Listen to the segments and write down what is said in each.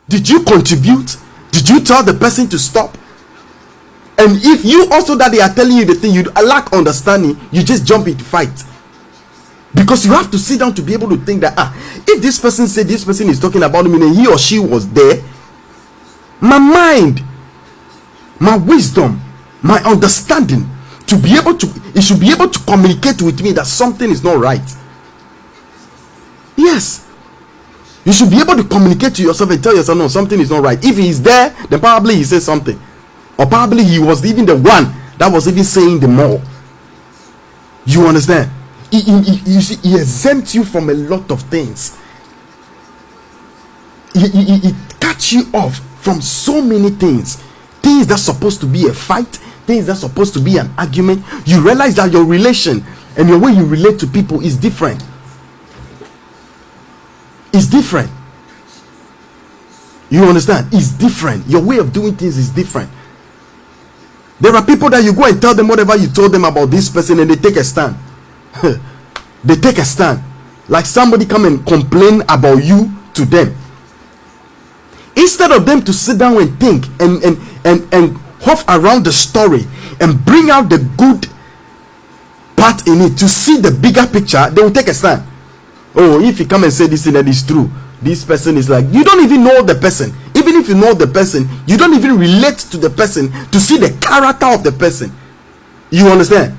Did you contribute? Did you tell the person to stop? And if you also that they are telling you the thing, you lack understanding, you just jump into fight. Because you have to sit down to be able to think that if this person said this person is talking about me and he or she was there, my mind, my wisdom, my understanding to be able to, it should be able to communicate with me that something is not right. Yes, you should be able to communicate to yourself and tell yourself, no, something is not right. If he is there, then probably he says something, or probably he was even the one that was even saying the more. You understand? You see, he exempts you from a lot of things. He cuts you off from so many things that's supposed to be a fight, things that's supposed to be an argument. You realize that your relation and your way you relate to people is different. It's different. You understand? It's different. Your way of doing things is different. There are people that you go and tell them whatever you told them about this person and they take a stand. They take a stand. Like somebody come and complain about you to them. Instead of them to sit down and think and huff around the story and bring out the good part in it to see the bigger picture, they will take a stand. Oh, if you come and say this thing that is true, this person is like, you don't even know the person. Even if you know the person, you don't even relate to the person to see the character of the person. You understand?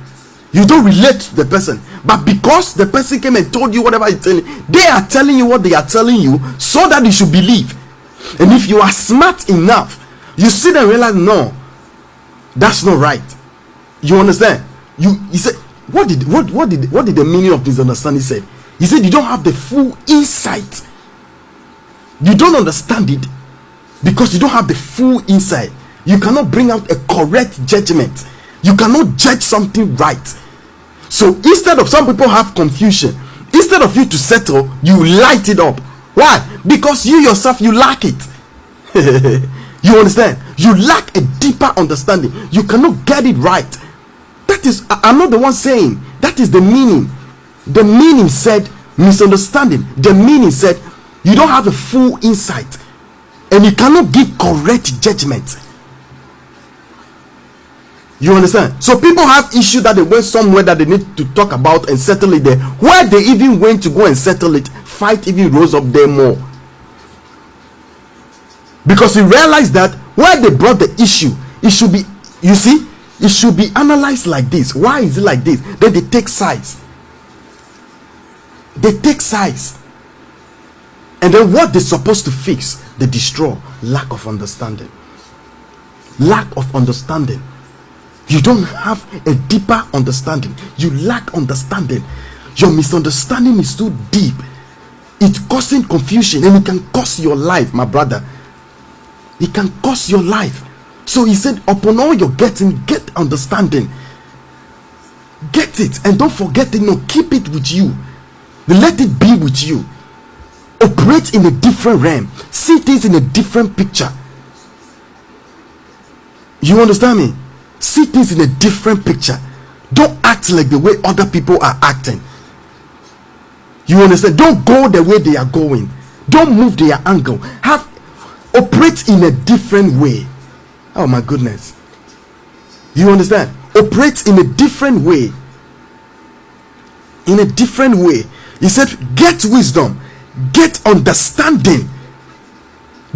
You don't relate to the person, but because the person came and told you whatever he's telling, they are telling you what they are telling you so that you should believe. And if you are smart enough, you sit and realize, no, that's not right. You understand? He said, what did the meaning of misunderstanding say? He said you don't have the full insight. You don't understand it because you don't have the full insight. You cannot bring out a correct judgment. You cannot judge something right. So instead of, some people have confusion, instead of you to settle, you light it up. Why? Because you yourself, you lack it. You understand? You lack a deeper understanding. You cannot get it right. That is, I'm not the one saying, that is the meaning. The meaning said misunderstanding. The meaning said you don't have a full insight and you cannot give correct judgment. You understand? So people have issues that they went somewhere that they need to talk about and settle it there. Where they even went to go and settle it, fight even rose up there more. Because he realized that where they brought the issue, it should be, you see, it should be analyzed like this. Why is it like this? Then they take sides. They take sides. And then what they're supposed to fix, they destroy. Lack of understanding. Lack of understanding. You don't have a deeper understanding. You lack understanding. Your misunderstanding is too deep. It's causing confusion and it can cost your life, my brother. It can cost your life. So he said, upon all you're getting, get understanding. Get it and don't forget it. No, keep it with you. Let it be with you. Operate in a different realm. See things in a different picture. You understand me? See things in a different picture. Don't act like the way other people are acting. You understand? Don't go the way they are going. Don't move their angle. Operate in a different way. Oh my goodness. You understand? Operate in a different way. In a different way. He said, get wisdom, get understanding.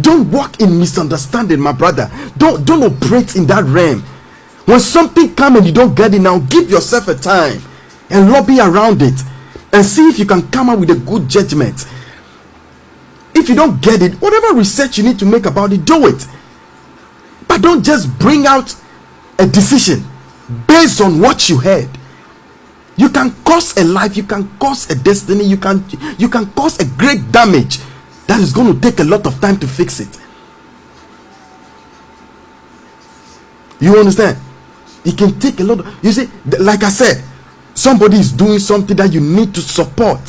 Don't walk in misunderstanding, my brother. Don't operate in that realm. When something comes and you don't get it now, give yourself a time and lobby around it and see if you can come up with a good judgment. If you don't get it, whatever research you need to make about it, do it. But don't just bring out a decision based on what you heard. You can cause a life, you can cause a destiny, you can cause a great damage that is going to take a lot of time to fix it. You understand? It can take a lot of, you see, like I said, somebody is doing something that you need to support.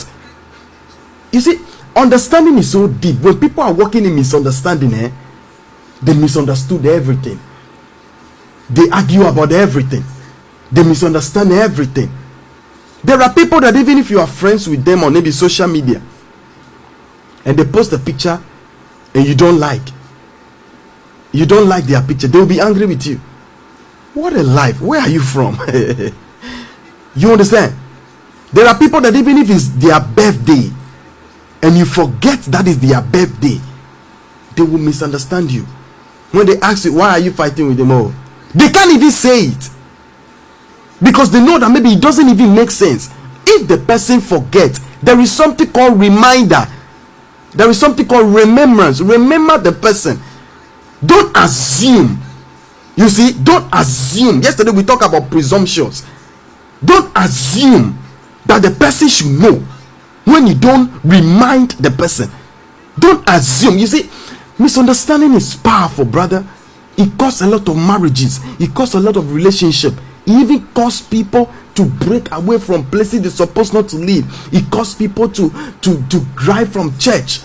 You see, understanding is so deep. When people are working in misunderstanding, they misunderstood everything. They argue about everything. They misunderstand everything. There are people that even if you are friends with them on maybe social media and they post a picture and you don't like, you don't like their picture, they will be angry with you. What a life. Where are you from? You understand? There are people that even if it's their birthday and you forget that is their birthday, they will misunderstand you. When they ask you, why are you fighting with them all? They can't even say it, because they know that maybe it doesn't even make sense. If the person forgets, there is something called reminder. There is something called remembrance. Remember the person. Don't assume. You see, don't assume. Yesterday we talked about presumptions. Don't assume that the person should know when you don't remind the person. Don't assume. You see, misunderstanding is powerful, brother. It costs a lot of marriages. It costs a lot of relationship. It even costs people to break away from places they're supposed not to live. It costs people to drive from church.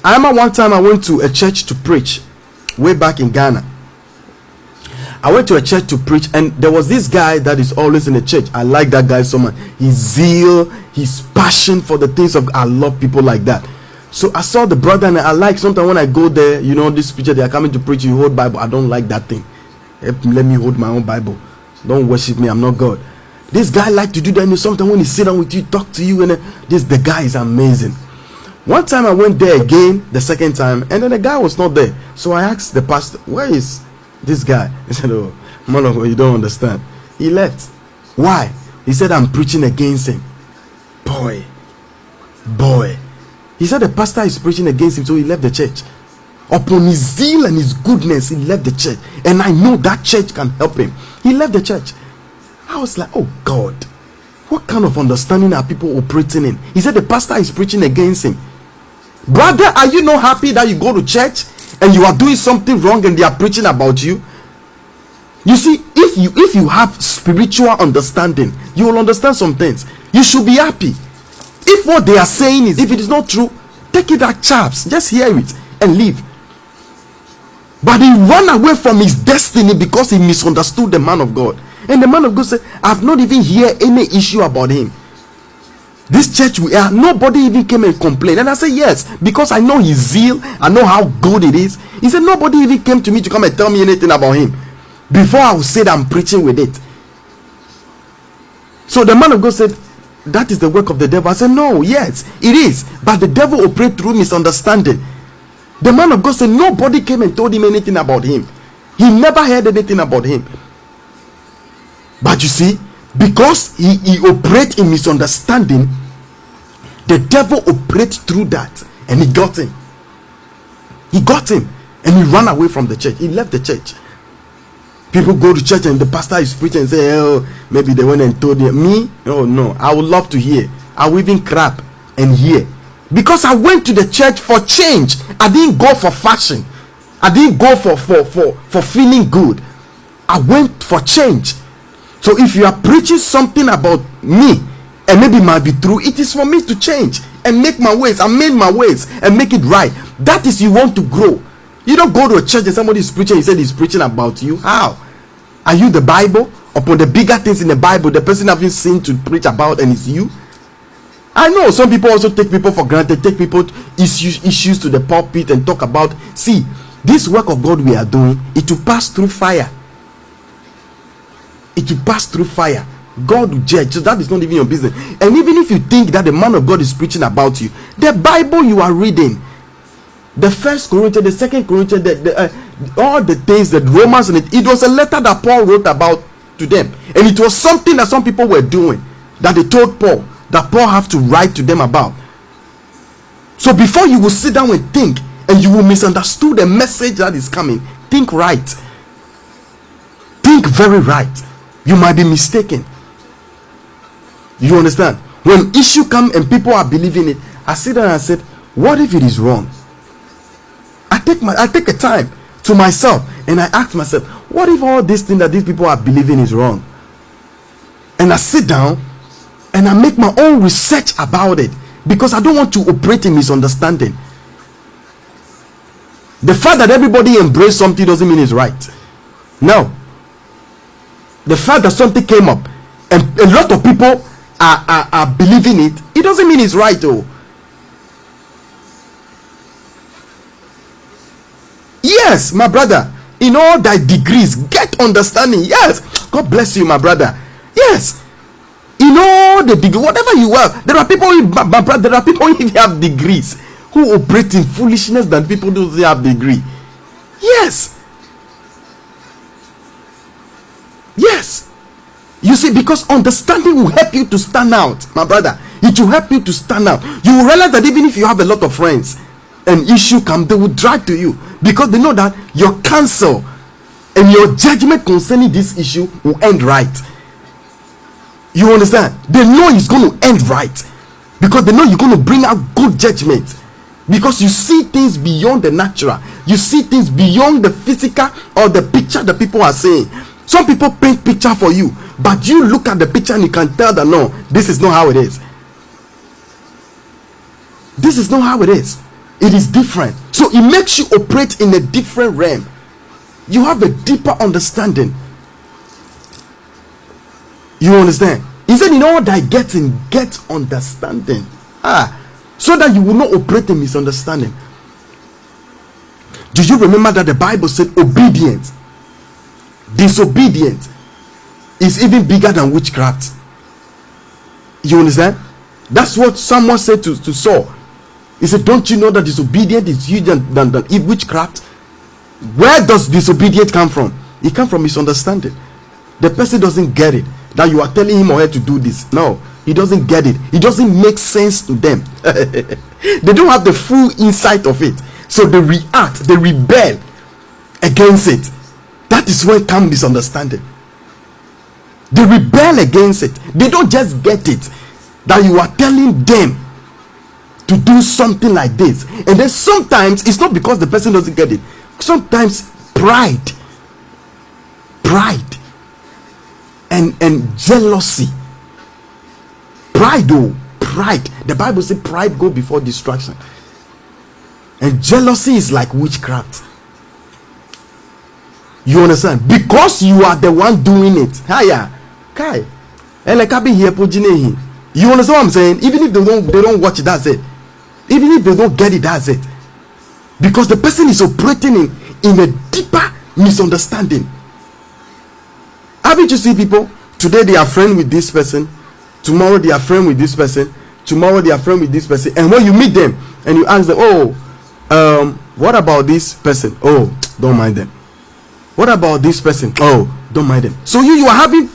I remember one time I went to a church to preach way back in Ghana. I went to a church to preach, and there was this guy that is always in the church. I like that guy so much. His zeal, his passion for the things of God. I love people like that. So I saw the brother, and I like, sometimes when I go there, you know, this preacher, they are coming to preach, you hold Bible. I don't like that thing. Let me hold my own Bible. Don't worship me, I'm not God. This guy like to do that, and sometimes when he sit down with you, talk to you, and the guy is amazing. One time I went there again, the second time, and then the guy was not there. So I asked the pastor, where is this guy? He said, oh, man of God, you don't understand. He left. Why? He said, I'm preaching against him. Boy. He said the pastor is preaching against him, so he left the church. Upon his zeal and his goodness, he left the church. And I know that church can help him. He left the church. I was like, oh God, what kind of understanding are people operating in? He said the pastor is preaching against him. Brother, are you not happy that you go to church and you are doing something wrong and they are preaching about you? You see, if you have spiritual understanding, you will understand some things. You should be happy. If what they are saying is, if it is not true, take it as chaps. Just hear it and leave. But he ran away from his destiny because he misunderstood the man of God. And the man of God said, I've not even heard any issue about him. This church we are, nobody even came and complained. And I said, yes, because I know his zeal, I know how good it is. He said, nobody even came to me to come and tell me anything about him before I would say that I'm preaching with it. So the man of God said, that is the work of the devil. I said, no, yes, it is. But the devil operates through misunderstanding. The man of God said, nobody came and told him anything about him. He never heard anything about him. But you see, because he operates in misunderstanding, the devil operates through that, and he got him. He got him, and he ran away from the church. He left the church. People go to church and the pastor is preaching and say, oh, maybe they went and told him. Me? Oh no, I would love to hear. I will even clap and hear. Because I went to the church for change. I didn't go for fashion. I didn't go for feeling good. I went for change. So if you are preaching something about me, and maybe it might be true, it is for me to change and make my ways, amend my ways and make it right. That is, you want to grow. You don't go to a church and somebody is preaching, he said he's preaching about you. How? Are you the Bible? Upon the bigger things in the Bible, the person having seen to preach about, and it's you? I know some people also take people for granted, take people issues to the pulpit and talk about. See, this work of God we are doing, it will pass through fire. It will pass through fire. God will judge. So that is not even your business. And even if you think that the man of God is preaching about you, the Bible you are reading, the first Corinthians, the second Corinthians, all the things, that Romans, and it was a letter that Paul wrote about to them, and it was something that some people were doing that they told Paul that Paul have to write to them about. So before you will sit down and think, and you will misunderstand the message that is coming, think right. Think very right. You might be mistaken. You understand? When issue come and people are believing it, I sit down and I said, what if it is wrong? I take a time to myself and I ask myself, what if all this thing that these people are believing is wrong? And I sit down and I make my own research about it, because I don't want to operate in misunderstanding. The fact that everybody embrace something doesn't mean it's right. No. The fact that something came up and a lot of people are believing it doesn't mean it's right though. Yes, my brother. In all thy degrees, get understanding. Yes. God bless you, my brother. Yes. In all the degree, whatever you have, there are people, my brother, there are people who have degrees who operate in foolishness than people who don't have degree. Yes. Yes. You see, because understanding will help you to stand out, my brother. It will help you to stand out. You will realize that even if you have a lot of friends, an issue comes, they will drag to you because they know that your counsel and your judgment concerning this issue will end right. You understand? They know it's going to end right because they know you're going to bring out good judgment, because you see things beyond the natural. You see things beyond the physical or the picture that people are saying. Some people paint picture for you, but you look at the picture and you can tell that no, this is not how it is. This is not how it is. It is different. So it makes you operate in a different realm. You have a deeper understanding. You understand? He said, in all thy getting, get understanding. So that you will not operate in misunderstanding. Do you remember that the Bible said obedience, disobedience is even bigger than witchcraft? You understand? That's what someone said to Saul. He said, don't you know that disobedience is huger than witchcraft? Where does disobedience come from? It comes from misunderstanding. The person doesn't get it, that you are telling him or her to do this. No, he doesn't get it. It doesn't make sense to them. They don't have the full insight of it. So they react, they rebel against it. That is where comes misunderstanding. They rebel against it. They don't just get it, that you are telling them to do something like this. And then sometimes it's not because the person doesn't get it. Sometimes pride and jealousy. Pride. The Bible says pride go before destruction. And jealousy is like witchcraft. You understand? Because you are the one doing it. Kai. You understand what I'm saying? Even if they don't watch it, that's it. Even if they don't get it, that's it. Because the person is operating in a deeper misunderstanding. Haven't you seen people? Today they are friends with this person. Tomorrow they are friends with this person. Tomorrow they are friends with this person. And when you meet them and you ask them, what about this person? Oh, don't mind them. What about this person? Oh, don't mind them. So you are having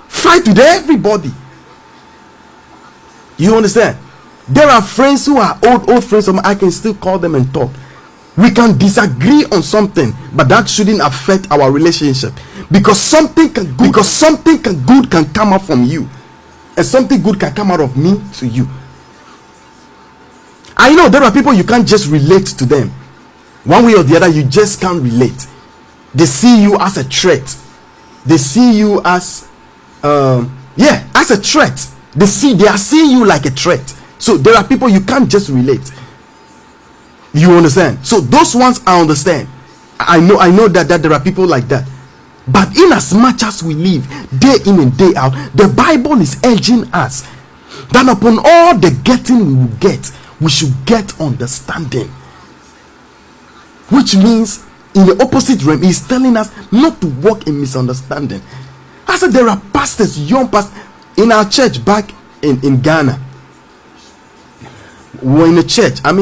fight with everybody. You understand? There are friends who are old friends. I can still call them and talk. We can disagree on something, but that shouldn't affect our relationship, because something good can come out from you, and something good can come out of me to you. I know there are people you can't just relate to them one way or the other. You just can't relate. They see you as a threat. They see you as as a threat. They are seeing you like a threat. So there are people you can't just relate. You understand? So those ones I understand. I know that there are people like that. But in as much as we live day in and day out, the Bible is urging us that upon all the getting we will get, we should get understanding. Which means in the opposite realm, he's telling us not to walk in misunderstanding. I said there are pastors, young pastors in our church back in Ghana. We're in a church. I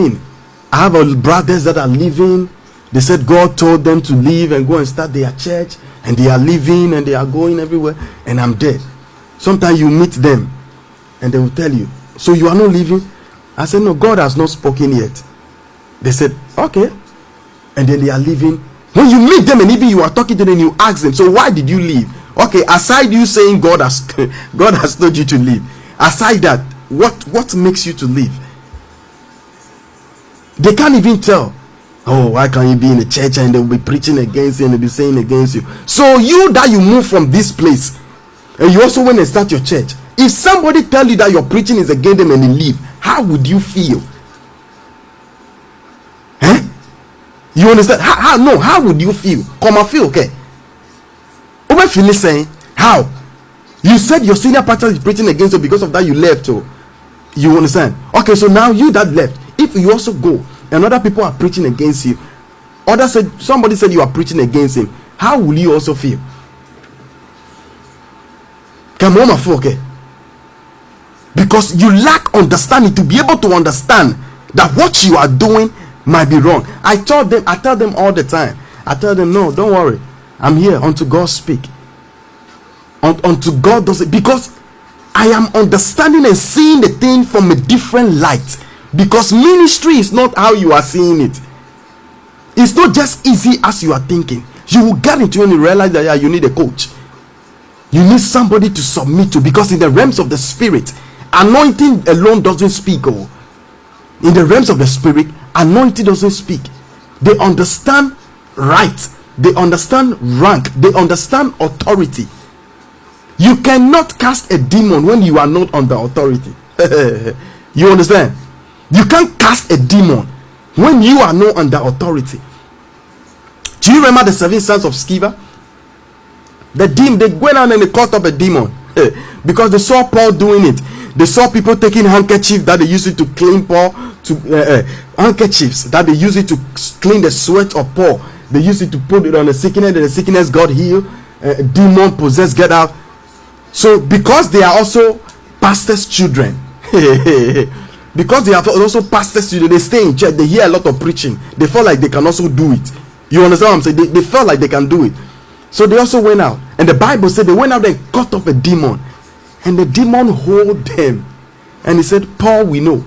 have brothers that are living. They said God told them to leave and go and start their church, and they are living and they are going everywhere, and I'm there. Sometimes you meet them and they will tell you, so you are not leaving? I said, no, God has not spoken yet. They said, okay. And then they are leaving. When you meet them and even you are talking to them, you ask them, so why did you leave? Okay, aside you saying God has told you to leave, aside that, what makes you to leave? They can't even tell. Oh, why can't you be in a church and they'll be preaching against you and they'll be saying against you? So you that you move from this place and you also went and start your church, if somebody tell you that your preaching is against them and they leave, how would you feel? You understand? How would you feel? Come and feel, okay? Over feel saying, how? You said your senior pastor is preaching against you, because of that you left. Oh, you understand? Okay, so now you that left, if you also go and other people are preaching against you, somebody said you are preaching against him, how will you also feel? Come on, okay? Because you lack understanding to be able to understand that what you are doing might be wrong. I tell them all the time. I tell them, no, don't worry. I'm here unto God speak. Unto God does it, because I am understanding and seeing the thing from a different light. Because ministry is not how you are seeing it. It's not just easy as you are thinking. You will get into it and you realize that, yeah, you need a coach. You need somebody to submit to, because in the realms of the spirit, anointing alone doesn't speak. Oh, in the realms of the spirit, anointing doesn't speak. They understand right, they understand rank, they understand authority. You cannot cast a demon when you are not under authority. You understand? You can't cast a demon when you are not under authority. Do you remember the 7 sons of Sceva? The demon, they went out and they caught up a demon because they saw Paul doing it. They saw people taking handkerchiefs that they used it to clean Paul, handkerchiefs that they used it to clean the sweat of Paul. They used it to put it on the sickness, and the sickness got healed. Demon possessed get out. So because they are also pastors' children, because they are also pastors' children, they stay in church, they hear a lot of preaching. They feel like they can also do it. You understand what I'm saying? They felt like they can do it. So they also went out, and the Bible said they went out and cut off a demon, and the demon hold them, and he said, Paul we know,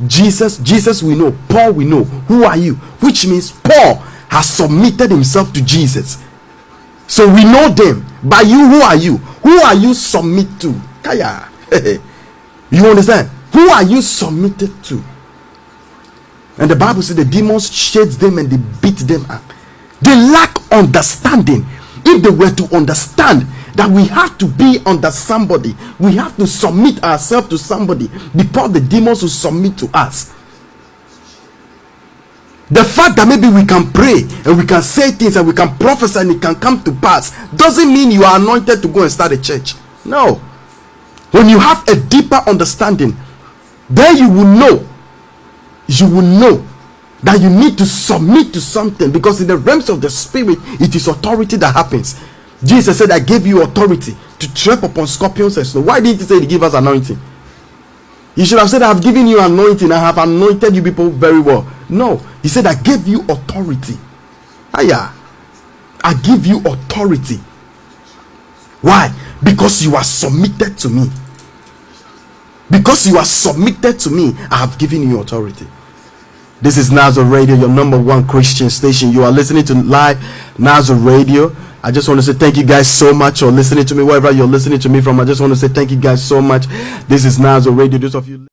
Jesus we know, Paul we know, who are you? Which means Paul has submitted himself to Jesus, so we know them. But you, who are you? Who are you submit to? Kaya. You understand? Who are you submitted to? And the Bible said the demons chased them and they beat them up. They lack understanding. If they were to understand that we have to be under somebody, we have to submit ourselves to somebody before the demons will submit to us. The fact that maybe we can pray and we can say things and we can prophesy and it can come to pass doesn't mean you are anointed to go and start a church. No. When you have a deeper understanding, then you will know that you need to submit to something, because in the realms of the spirit, it is authority that happens. Jesus said, I gave you authority to tread upon scorpions and so. Why didn't he say he give us anointing? He should have said, I have given you anointing, I have anointed you people very well. No, he said, I gave you authority. I give you authority. Why? Because you are submitted to me. Because you are submitted to me, I have given you authority. This is Nazareth Radio, your number one Christian station. You are listening to live Nazareth Radio. I just want to say thank you guys so much for listening to me, wherever you're listening to me from. I just want to say thank you guys so much. This is Nazareth Radio. Those of you